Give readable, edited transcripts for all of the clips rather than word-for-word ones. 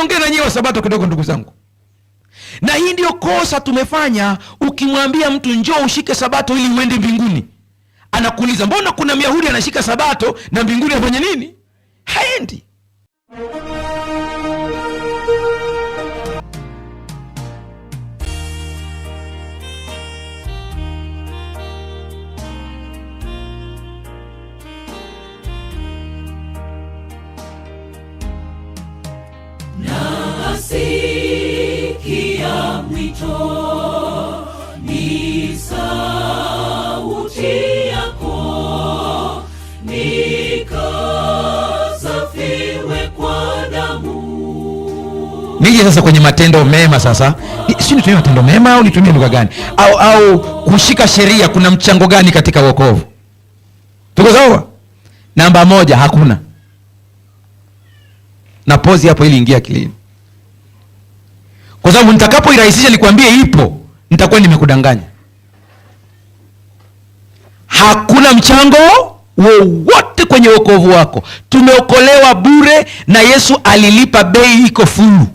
niongee na nyie wa Sabato kidogo, ndugu zangu. Na hii ndio kosa tumefanya. Ukimwambia mtu njoo ushike Sabato ili uende mbinguni, anakuuliza mbona kuna Myahudi anashika Sabato na mbinguni afanye nini? Haendi. Nasikia mwito, ni sauti yako, nikasafiwe kwa damu. Nije sasa kwenye matendo mema sasa. Si nitumie matendo mema au nitumie lugha gani? Au kushika sheria kuna mchango gani katika wokovu? Tuko sawa? Namba 1, hakuna. Na pozi hapo ili ingia akilini. Kwa sababu nitakapoirahisisha nikwambie ipo, nitakuwa nimekudanganya. Hakuna mchango wowote kwenye wokovu wako. Tumeokolewa bure na Yesu alilipa bei, iko fulu.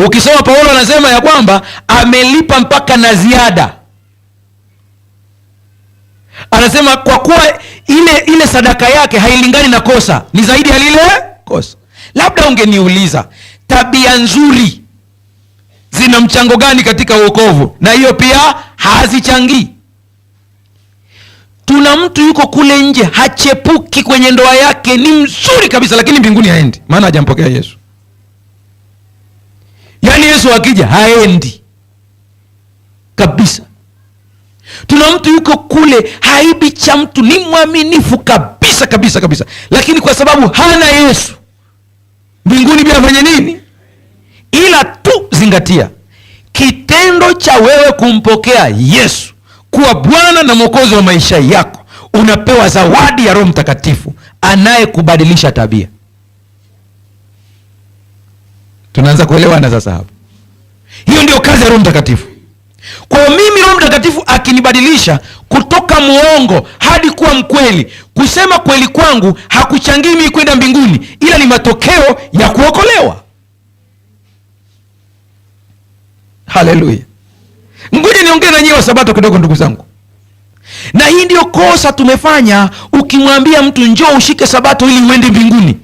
Ukisoma Paulo anasema ya kwamba amelipa mpaka na ziada. Anasema kwa kuwa ile sadaka yake hailingani na kosa, ni zaidi ya lile kosa. Labda ungeniuliza tabia nzuri zina mchango gani katika wokovu? Na hiyo pia hazichangii. Tuna mtu yuko kule nje hachepuki kwenye ndoa yake, ni mzuri kabisa, lakini mbinguni haendi, maana hajampokea Yesu. Yaani Yesu akija haendi kabisa. Tuna mtu yuko kule haibi cha mtu, ni mwaminifu kabisa kabisa kabisa, lakini kwa sababu hana Yesu, mbinguni pia afanye nini? Ila tu zingatia kitendo cha wewe kumpokea Yesu kuwa Bwana na Mwokozi wa maisha yako, unapewa zawadi ya Roho Mtakatifu anayekubadilisha tabia. Tunaanza kuelewana sasa hapo? Hiyo ndio kazi ya Roho Mtakatifu. Kwa mimi Roho Mtakatifu akinibadilisha kutoka muongo hadi kuwa mkweli, kusema kweli kwangu hakuchangii mimi kwenda mbinguni, ila ni matokeo ya kuokolewa. Haleluya. Ngoja niongee na nyie wa Sabato kidogo, ndugu zangu. Na hii ndio kosa tumefanya. Ukimwambia mtu njoo ushike Sabato ili uende mbinguni,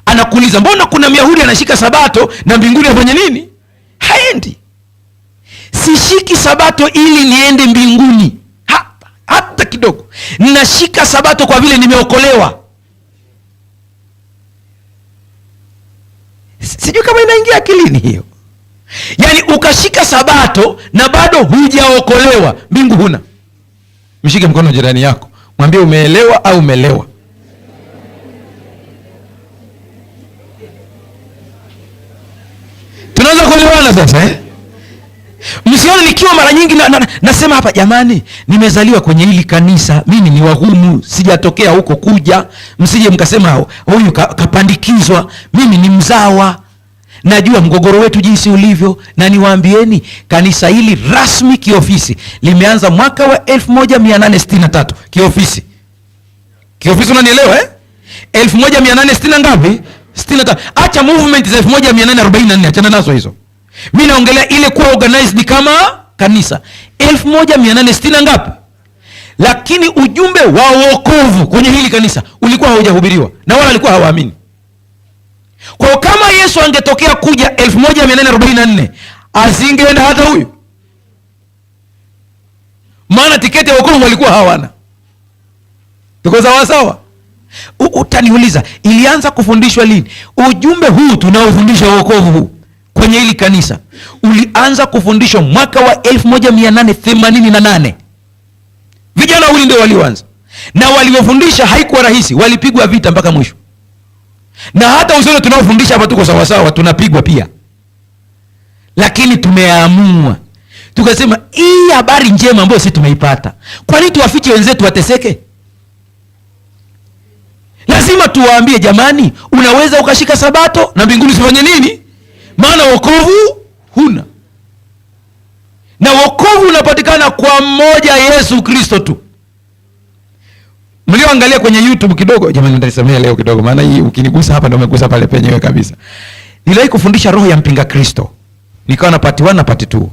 anakuuliza mbona kuna Myahudi anashika Sabato na mbinguni afanye nini? Haendi. Sishiki Sabato ili niende mbinguni, hata kidogo. Ninashika Sabato kwa vile nimeokolewa. Sijui kama inaingia akilini hiyo. Yaani ukashika Sabato na bado hujaokolewa, mbingu huna. Mshike mkono jirani yako, mwambie umeelewa au umelewa. Tunaanza kuelewana sasa, Msione nikiwa mara nyingi nasema hapa, jamani, nimezaliwa kwenye hili kanisa, mimi ni wahumu, sijatokea huko kuja. Msije mkasema huyu kapandikizwa, mimi ni mzawa. Najua mgogoro wetu jinsi ulivyo, na niwaambieni kanisa hili rasmi kiofisi limeanza mwaka wa 1863 kiofisi. Kiofisi, unanielewa 1860 ngapi? 63. Acha movement za 1844, achana nazo hizo. Mimi naongelea ile kuwa organized kama kanisa 1860 ngapi? Lakini ujumbe wa wokovu kwenye hili kanisa ulikuwa haujahubiriwa na wala walikuwa hawaamini. Kwa kama Yesu angetokea kuja 1844, asingeenda hata huyu, maana tiketi ya wokovu walikuwa hawana. Tuko sawa sawa? Utaniuliza ilianza kufundishwa lini? Ujumbe huu tunaofundisha wokovu huu kwenye hili kanisa ulianza kufundishwa mwaka wa 1888. Vijana wawili ndio walioanza, na waliofundisha haikuwa rahisi, walipigwa vita mpaka mwisho. Na hata usione tunaofundisha hapa tuko sawa sawa, tunapigwa pia. Lakini tumeamua tukasema hii habari njema ambayo sisi tumeipata, kwa nini tuwafiche wenzetu wateseke? Lazima tuwaambie, jamani, unaweza ukashika Sabato na mbinguni usifanye nini? Maana wokovu huna. Na wokovu unapatikana kwa mmoja, Yesu Kristo tu. Mlioangalia kwenye YouTube kidogo, jamani nitaisemea leo kidogo, maana hii ukinigusa hapa ndio umegusa pale penyewe kabisa. Niliwahi kufundisha roho ya mpinga Kristo. Nikawa na part 1 na part 2.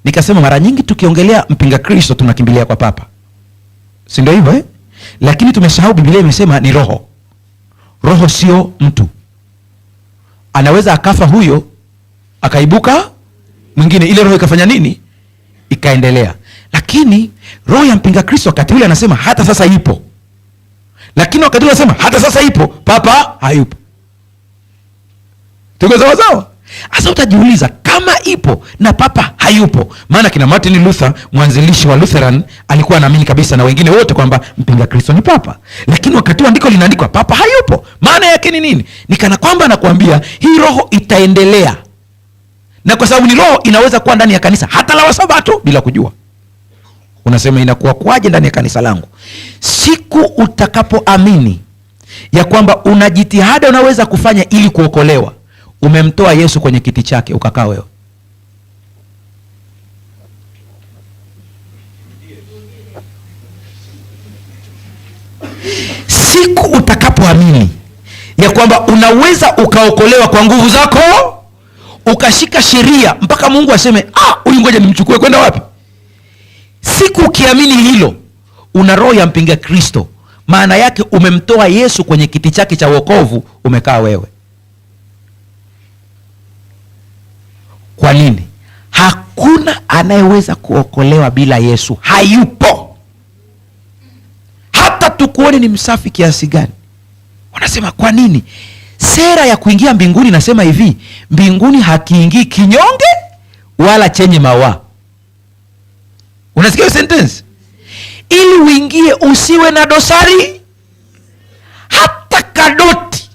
Nikasema mara nyingi tukiongelea mpinga Kristo tunakimbilia kwa papa. Si ndio hivyo Lakini tumesahau Biblia imesema ni roho. Roho sio mtu. Anaweza akafa huyo, akaibuka mwingine, ile roho ikafanya nini? Ikaendelea. Lakini roho ya mpinga Kristo wakati ule anasema hata sasa ipo. Lakini wakati ule anasema hata sasa ipo, papa hayupo. Tuko sawa sawa? Sasa utajiuliza kama ipo na papa hayupo, maana kina Martin Luther, mwanzilishi wa Lutheran, alikuwa anaamini kabisa na wengine wote kwamba mpinga Kristo ni papa. Lakini wakati wa andiko linaandikwa papa hayupo, maana yake ni nini? Ni kana kwamba anakuambia hii roho itaendelea. Na kwa sababu ni roho, inaweza kuwa ndani ya kanisa hata la Wasabato bila kujua. Unasema inakuwa kwaje ndani ya kanisa langu? Siku utakapoamini ya kwamba una jitihada unaweza kufanya ili kuokolewa, umemtoa Yesu kwenye kiti chake ukakaa wewe. Siku utakapoamini ya kwamba unaweza ukaokolewa kwa nguvu zako, ukashika sheria mpaka Mungu aseme huyu ngoja nimchukue kwenda wapi? Siku ukiamini hilo, una roho ya mpinga Kristo. Maana yake umemtoa Yesu kwenye kiti chake cha wokovu, umekaa wewe. Kwa nini? Hakuna anayeweza kuokolewa bila Yesu. Hayupo. Hata tukuone ni msafi kiasi gani. Wanasema kwa nini? Sera ya kuingia mbinguni nasema hivi, mbinguni hakiingii kinyonge wala chenye mawa. Unasikia hiyo sentence? Ili uingie usiwe na dosari hata kadoti.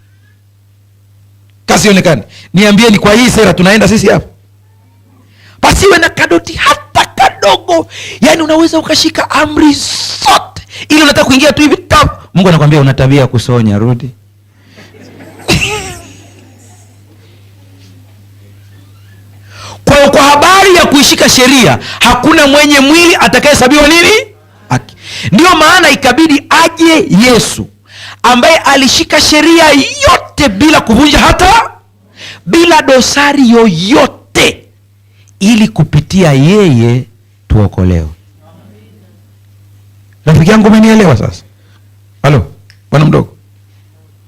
Kasionekane. Niambieni kwa hii sera tunaenda sisi hapa. Pasiwe na kadoti hata kadogo. Yaani unaweza ukashika amri zote, ili unataka kuingia tu hivi tap, Mungu anakuambia una tabia kusonya, rudi. Kwa habari ya kuishika sheria, hakuna mwenye mwili atakayehesabiwa nini? Haki. Ndio maana ikabidi aje Yesu ambaye alishika sheria yote bila kuvunja hata, bila dosari yoyote, ili kupitia yeye tuokolewe. Rafiki yangu, umenielewa sasa? Halo, bwana mdogo,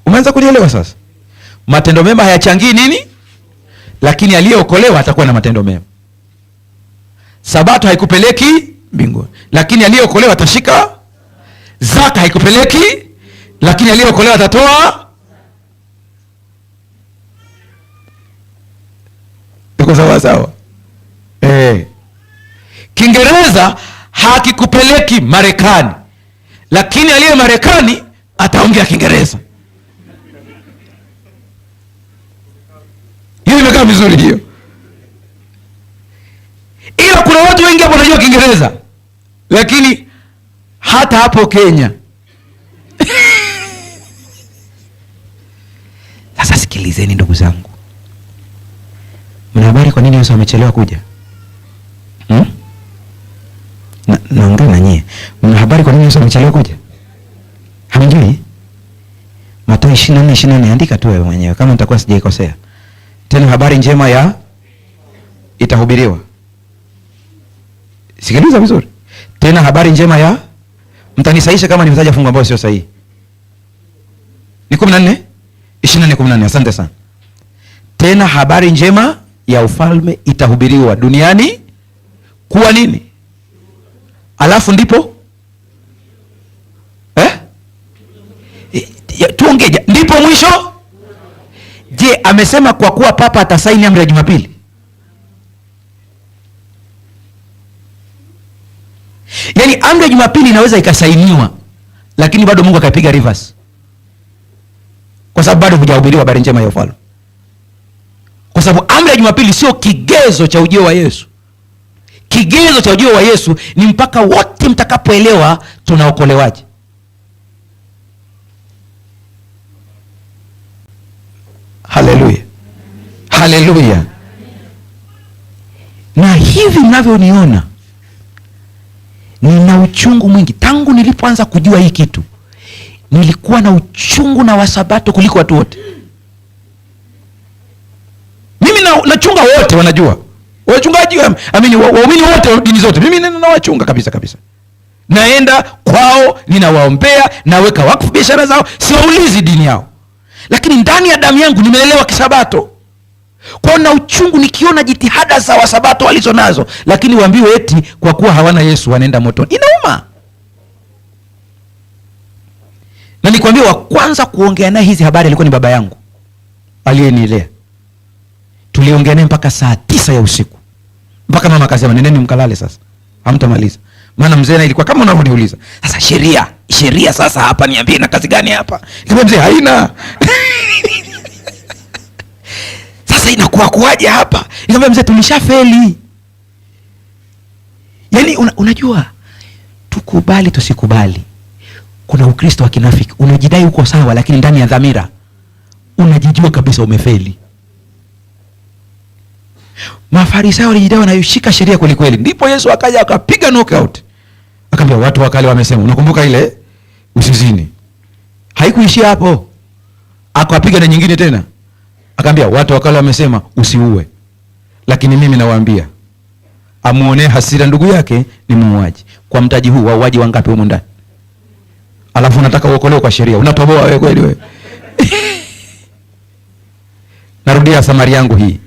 umeanza kunielewa sasa? Matendo mema hayachangii nini? Lakini aliyeokolewa atakuwa na matendo mema. Sabato haikupeleki mbinguni, lakini aliyeokolewa atashika. Zaka haikupeleki, lakini aliyeokolewa atatoa. Iko sawa sawa? Kiingereza hakikupeleki Marekani, lakini aliye Marekani ataongea Kiingereza. Hiyo imekaa vizuri hiyo. Ila kuna watu wengi hapo wanajua Kiingereza, lakini hata hapo Kenya. Sasa sikilizeni ndugu zangu. Mna habari kwa nini Yesu amechelewa kuja? Naongea na nyie. Mna habari kwa nini Yesu amechelewa kuja? Hamjui? Mathayo 24:24, andika tu wewe mwenyewe kama nitakuwa sijaikosea. Tena habari njema ya itahubiriwa. Sikiliza vizuri. Tena habari njema ya, mtanisaisha kama nimetaja fungu ambalo sio sahihi. Ni 14:24. Asante sana. Tena habari njema ya ufalme itahubiriwa duniani kuwa nini? Alafu ndipo tuongeja ndipo mwisho. Je, amesema kwa kuwa papa atasaini amri ya Jumapili? Yaani amri ya Jumapili inaweza ikasainiwa, lakini bado Mungu akaipiga reverse, kwa sababu bado hujahubiriwa habari njema ya ufalme. Kwa sababu amri ya Jumapili sio kigezo cha ujio wa Yesu. Kigezo cha ujio wa Yesu ni mpaka wote mtakapoelewa tunaokolewaje. Haleluya. Haleluya. Na hivi mnavyoniona, nina uchungu mwingi tangu nilipoanza kujua hii kitu. nilikuwa na uchungu na Wasabato kuliko watu wote. Mimi nachunga wote, wanajua wachungaji, waumini wote wa dini zote, mimi nawachunga kabisa kabisa. Naenda kwao, ninawaombea, naweka wakfu biashara zao, siwaulizi dini yao, lakini ndani ya damu yangu nimeelewa Kisabato. Kwa na uchungu nikiona jitihada za Wasabato walizo nazo, lakini waambiwe eti kwa kuwa hawana Yesu wanaenda motoni. Inauma. Na nikwambia, wa kwanza kuongea naye hizi habari alikuwa ni baba yangu aliyenilea. Tuliongea naye mpaka saa 9 ya usiku, mpaka mama akasema nendeni mkalale sasa, hamtamaliza. Maana mzee na ilikuwa kama unavyoniuliza sasa, sheria sasa hapa niambie na kazi gani hapa? Nikamwambia mzee, haina sasa inakuwa kuaje hapa? Nikamwambia mzee, tulishafeli. Yaani unajua, tukubali tusikubali, kuna Ukristo wa kinafiki. Unajidai uko sawa, lakini ndani ya dhamira unajijua kabisa umefeli. Mafarisayo walijidai wanayushika sheria kweli kweli. Ndipo Yesu akaja akapiga knockout. Akamwambia watu wakale wamesema, unakumbuka ile usizini? Haikuishia hapo. Akawapiga na nyingine tena. Akamwambia watu wakale wamesema usiue. Lakini mimi nawaambia, amuonee hasira ndugu yake ni muuaji. Kwa mtaji huu wauaji wangapi huko ndani? Alafu unataka uokolewe kwa sheria. Unatoboa wewe kweli wewe? Narudia Samaria yangu hii.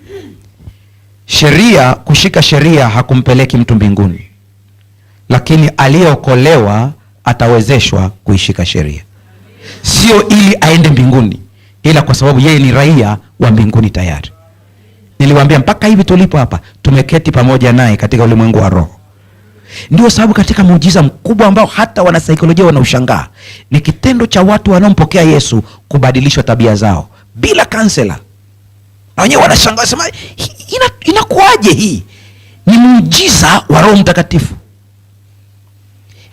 Sheria, kushika sheria hakumpeleki mtu mbinguni, lakini aliyeokolewa atawezeshwa kuishika sheria. Sio ili aende mbinguni, ila kwa sababu yeye ni raia wa mbinguni tayari. Niliwaambia mpaka hivi tulipo hapa tumeketi pamoja naye katika ulimwengu wa roho. Ndio sababu katika muujiza mkubwa ambao hata wanasaikolojia wanaushangaa ni kitendo cha watu wanaompokea Yesu kubadilishwa tabia zao bila kansela. Na wenyewe wanashangaa, sema inakuaje hii? Ni muujiza wa Roho Mtakatifu.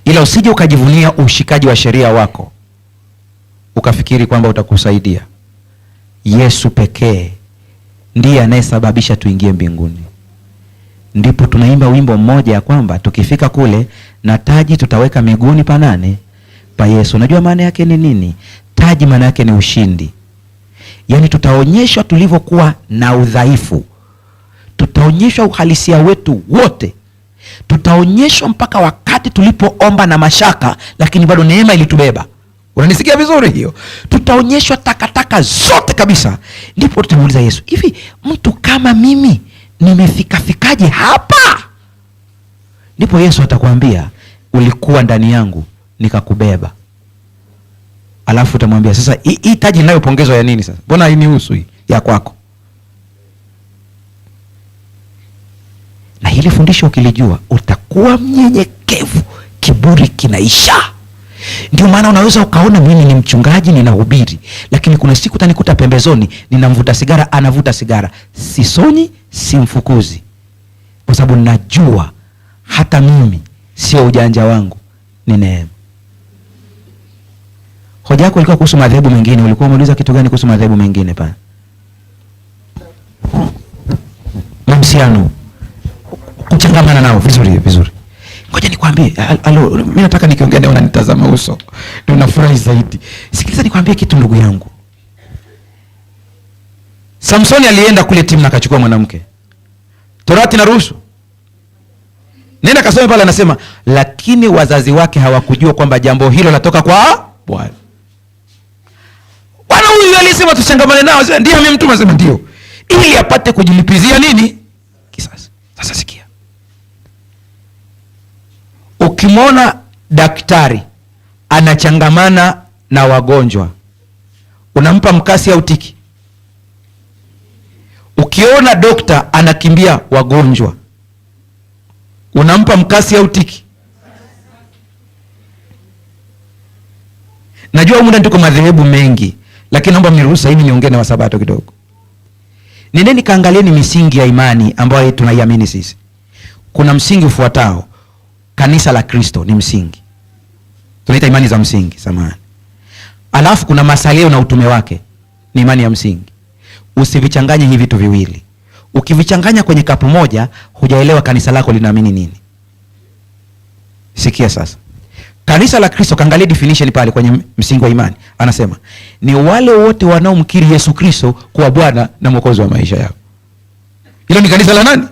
Ila usije ukajivunia ushikaji wa sheria wako ukafikiri kwamba utakusaidia. Yesu pekee ndiye anayesababisha tuingie mbinguni. Ndipo tunaimba wimbo mmoja ya kwamba tukifika kule na taji tutaweka miguuni pa nani? Pa Yesu. Unajua maana yake ni nini? Taji maana yake ni ushindi. Yaani tutaonyeshwa tulivyokuwa na udhaifu. Tutaonyeshwa uhalisia wetu wote. Tutaonyeshwa mpaka wakati tulipoomba na mashaka, lakini bado neema ilitubeba. Unanisikia vizuri hiyo? Tutaonyeshwa takataka zote kabisa. Ndipo tutamuuliza Yesu, hivi mtu kama mimi nimefikafikaje hapa? Ndipo Yesu atakwambia, ulikuwa ndani yangu nikakubeba. Alafu utamwambia, sasa hii taji ninayopongezwa ya nini sasa? Mbona hainihusu hii ya kwako? Na hili fundisho ukilijua utakuwa mnyenyekevu, kiburi kinaisha. Ndio maana unaweza ukaona mimi ni mchungaji ninahubiri, lakini kuna siku utanikuta pembezoni ninamvuta sigara, anavuta sigara. Sisonyi, simfukuzi. Kwa sababu najua hata mimi sio ujanja wangu, ni neema. Hoja yako ilikuwa kuhusu madhehebu mengine. Ulikuwa umeuliza kitu gani kuhusu madhehebu mengine pale? Mahusiano, kuchangamana nao vizuri vizuri. Ngoja nikwambie, mimi nataka nikiongea leo unanitazama uso, ndio nafurahi zaidi. Sikiliza nikwambie kitu ndugu yangu. Samsoni alienda kule Timna akachukua mwanamke. Torati inaruhusu. Nenda kasome pale, anasema lakini wazazi wake hawakujua kwamba jambo hilo latoka kwa Bwana. Bwana huyu alisema tuchangamane nao, ndio mimi mtu anasema ndio, ili apate kujilipizia nini? Kisasi. Sasa sikia. Ukimwona daktari anachangamana na wagonjwa, unampa mkasi au tiki? Ukiona dokta anakimbia wagonjwa, unampa mkasi au tiki? Najua humu ndiko madhehebu mengi, lakini naomba mniruhusu hivi niongee na Wasabato kidogo. Nendeni kaangalieni misingi ya imani ambayo tunaiamini sisi. Kuna msingi ufuatao. Kanisa la Kristo ni msingi. Tunaita imani za msingi, samahani. Alafu kuna masalio na utume wake, ni imani ya msingi. Usivichanganye hivi vitu viwili. Ukivichanganya kwenye kapu moja, hujaelewa kanisa lako linaamini nini. Sikia sasa. Kanisa la Kristo, kaangalia definition pale kwenye msingi wa imani. Anasema ni wale wote wanaomkiri Yesu Kristo kuwa Bwana na Mwokozi wa maisha yao. Hilo ni kanisa la nani?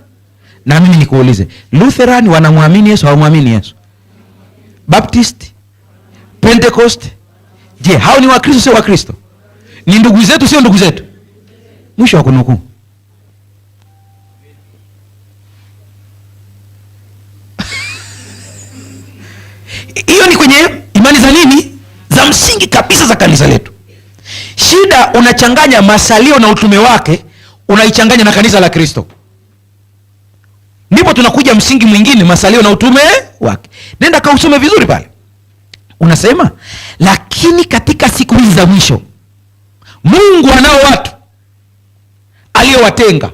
Na mimi nikuulize, Lutheran wanamwamini Yesu au hawamwamini Yesu? Baptist, Pentecost, je, hao ni Wakristo sio Wakristo? Ni ndugu zetu sio ndugu zetu? Mwisho wa kunukuu. Hiyo ni kwenye imani za nini? Za msingi kabisa za kanisa letu. Shida, unachanganya masalio na utume wake, unaichanganya na kanisa la Kristo. Ndipo tunakuja msingi mwingine, masalio na utume wake. Nenda kausome vizuri pale. Unasema, lakini katika siku hizi za mwisho Mungu anao watu aliowatenga.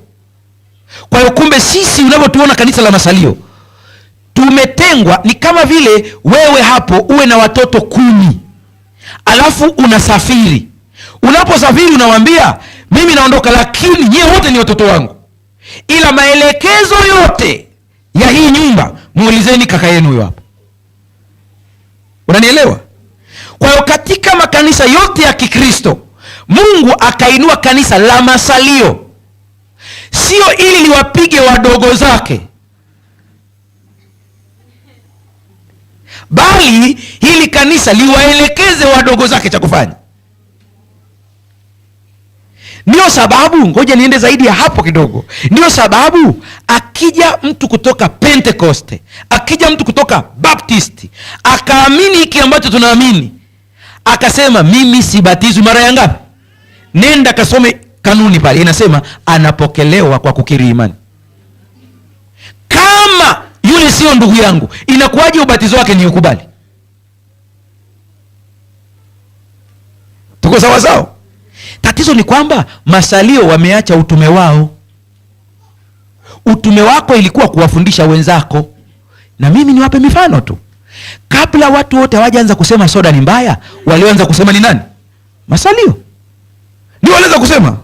Kwa hiyo kumbe sisi unavyotuona kanisa la masalio tumetengwa. Ni kama vile wewe hapo uwe na watoto 10 alafu unasafiri. Unaposafiri unawaambia mimi naondoka, lakini nyie wote ni watoto wangu, ila maelekezo yote ya hii nyumba muulizeni kaka yenu huyo hapo. Unanielewa? Kwa hiyo katika makanisa yote ya Kikristo Mungu akainua kanisa la masalio, sio ili liwapige wadogo zake, bali hili kanisa liwaelekeze wadogo zake cha kufanya. Ndio sababu, ngoja niende zaidi ya hapo kidogo. Ndio sababu akija mtu kutoka Pentekoste, akija mtu kutoka Baptisti, akaamini hiki ambacho tunaamini, akasema mimi sibatizwi mara ya ngapi? Nenda kasome kanuni pale, inasema anapokelewa kwa kukiri imani. Kama yule sio ndugu yangu, inakuwaje ubatizo wake ni ukubali? Tuko sawa sawa? Tatizo ni kwamba masalio wameacha utume wao. Utume wako ilikuwa kuwafundisha wenzako. Na mimi niwape mifano tu. Kabla watu wote hawajaanza kusema soda ni mbaya, walioanza kusema ni nani? Masalio. Ndio walianza kusema.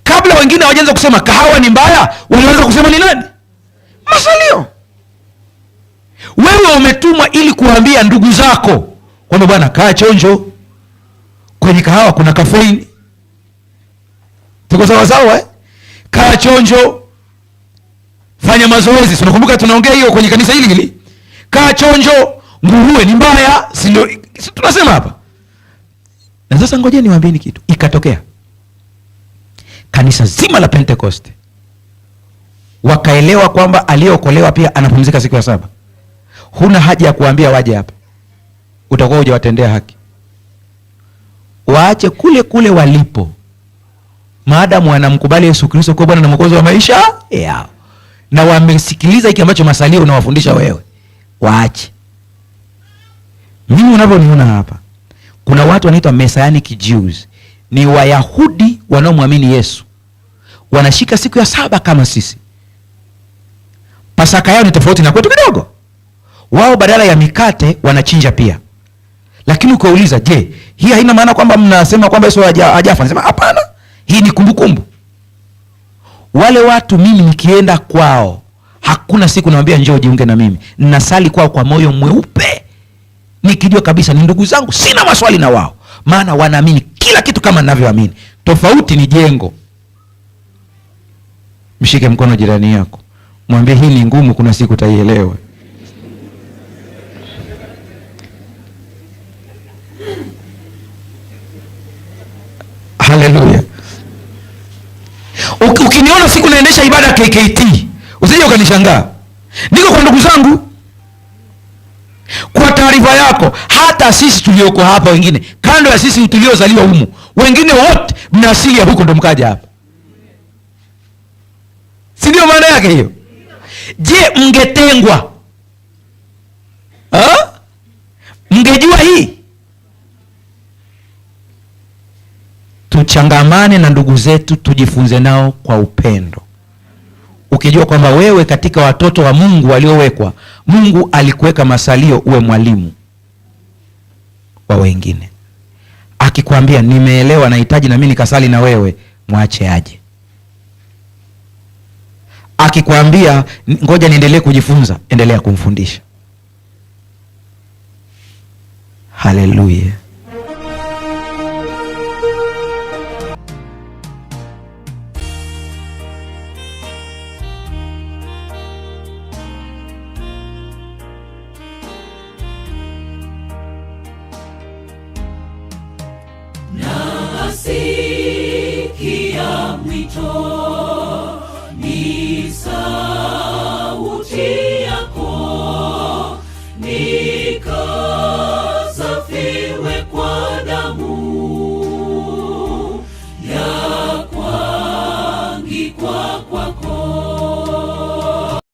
Kabla wengine hawajaanza kusema kahawa ni mbaya, walioanza kusema ni nani? Masalio. Wewe umetumwa ili kuambia ndugu zako kwamba bwana, kaa chonjo, kwenye kahawa kuna kafeini. Tuko sawa sawa eh? Kaa chonjo, fanya mazoezi. Tunakumbuka tunaongea hiyo kwenye kanisa hili hili. Kaa chonjo, nguruwe ni mbaya, si ndio tunasema hapa? Na sasa ngoja niwaambieni kitu. Ikatokea kanisa zima la Pentecost wakaelewa kwamba aliyeokolewa pia anapumzika siku ya 7. Huna haja ya kuambia waje hapa, utakuwa hujawatendea haki. Waache kule kule walipo, maadamu wanamkubali Yesu Kristo kwa Bwana na Mwokozi wa maisha yao, na wamesikiliza hiki ambacho masalio unawafundisha wewe. Waache. Mimi unavyoniona hapa, kuna watu wanaitwa Messianic Jews, ni Wayahudi wanaomwamini Yesu, wanashika siku ya 7 kama sisi. Pasaka yao ni tofauti na kwetu kidogo. Wao badala ya mikate wanachinja pia. Lakini ukauliza, je, hii haina maana kwamba mnasema kwamba Yesu hajafa? Nasema hapana, hii ni kumbukumbu. Wale watu mimi nikienda kwao, hakuna siku nawaambia njoo jiunge na mimi. Ninasali kwao kwa moyo mweupe, nikijua kabisa ni ndugu zangu, sina maswali na wao, maana wanaamini kila kitu kama ninavyoamini. Tofauti ni jengo. Mshike mkono jirani yako, mwambie hii ni ngumu, kuna siku utaielewa. Haleluya. Ukiniona siku naendesha ibada KKT, usije ukanishangaa. Niko kwa ndugu zangu. Kwa taarifa yako, hata sisi tulioko hapa, wengine kando ya sisi tuliozaliwa humu, wengine wote mna asili ya huko ndo mkaja hapa. Si ndio maana yake hiyo? Je, mngetengwa? Mngejua hii? Tuchangamane na ndugu zetu, tujifunze nao kwa upendo. Ukijua kwamba wewe katika watoto wa Mungu waliowekwa, Mungu alikuweka masalio uwe mwalimu wa wengine. Akikwambia nimeelewa, nahitaji na mimi nikasali na wewe, mwache aje. Akikwambia ngoja niendelee kujifunza, endelea kumfundisha. Haleluya. Nasikia mwito